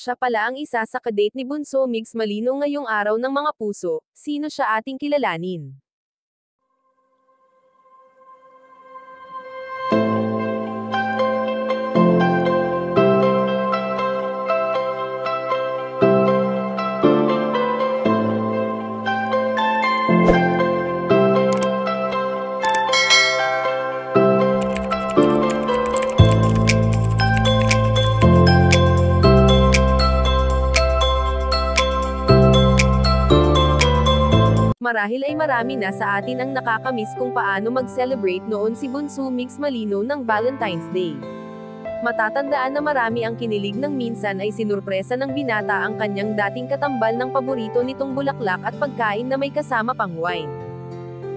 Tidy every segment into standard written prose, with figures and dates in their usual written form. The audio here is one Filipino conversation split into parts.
Siya pala ang isa sa kadate ni Bunso Migs Malino ngayong araw ng mga puso. Sino siya ating kilalanin? Marahil ay marami na sa atin ang nakakamiss kung paano mag-celebrate noon si Bunso Migs Malino ng Valentine's Day. Matatandaan na marami ang kinilig nang minsan ay sinurpresa ng binata ang kanyang dating katambal ng paborito nitong bulaklak at pagkain na may kasama pang wine.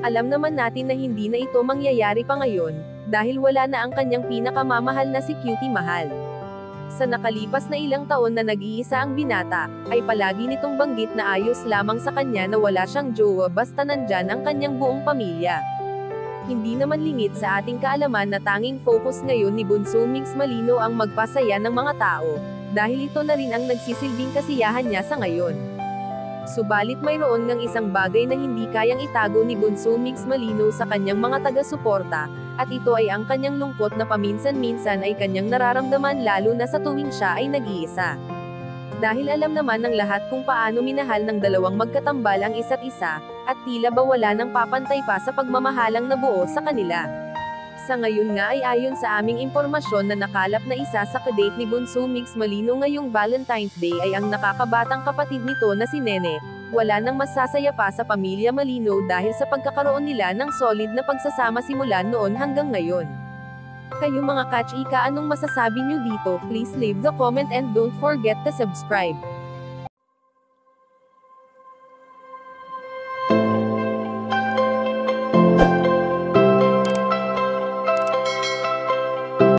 Alam naman natin na hindi na ito mangyayari pa ngayon, dahil wala na ang kanyang pinakamamahal na si Cutie Mahal. Sa nakalipas na ilang taon na nag-iisa ang binata, ay palagi nitong banggit na ayos lamang sa kanya na wala siyang jowa basta nandyan ang kanyang buong pamilya. Hindi naman lingid sa ating kaalaman na tanging focus ngayon ni Bunso Migs Malino ang magpasaya ng mga tao, dahil ito na rin ang nagsisilbing kasiyahan niya sa ngayon. Subalit mayroon ngang isang bagay na hindi kayang itago ni Bunso Migs Malino sa kanyang mga taga-suporta, at ito ay ang kanyang lungkot na paminsan-minsan ay kanyang nararamdaman lalo na sa tuwing siya ay nag-iisa. Dahil alam naman ng lahat kung paano minahal ng dalawang magkatambal ang isa't isa, at tila ba wala nang papantay pa sa pagmamahalang nabuo sa kanila. Sa ngayon nga ay ayon sa aming impormasyon na nakalap na isa sa kadate ni Bunso Migs Malino ngayong Valentine's Day ay ang nakakabatang kapatid nito na si Nene. Wala nang masasaya pa sa pamilya Malino dahil sa pagkakaroon nila ng solid na pagsasama simula noon hanggang ngayon. Kayo mga kachika, anong masasabi nyo dito? Please leave the comment and don't forget to subscribe.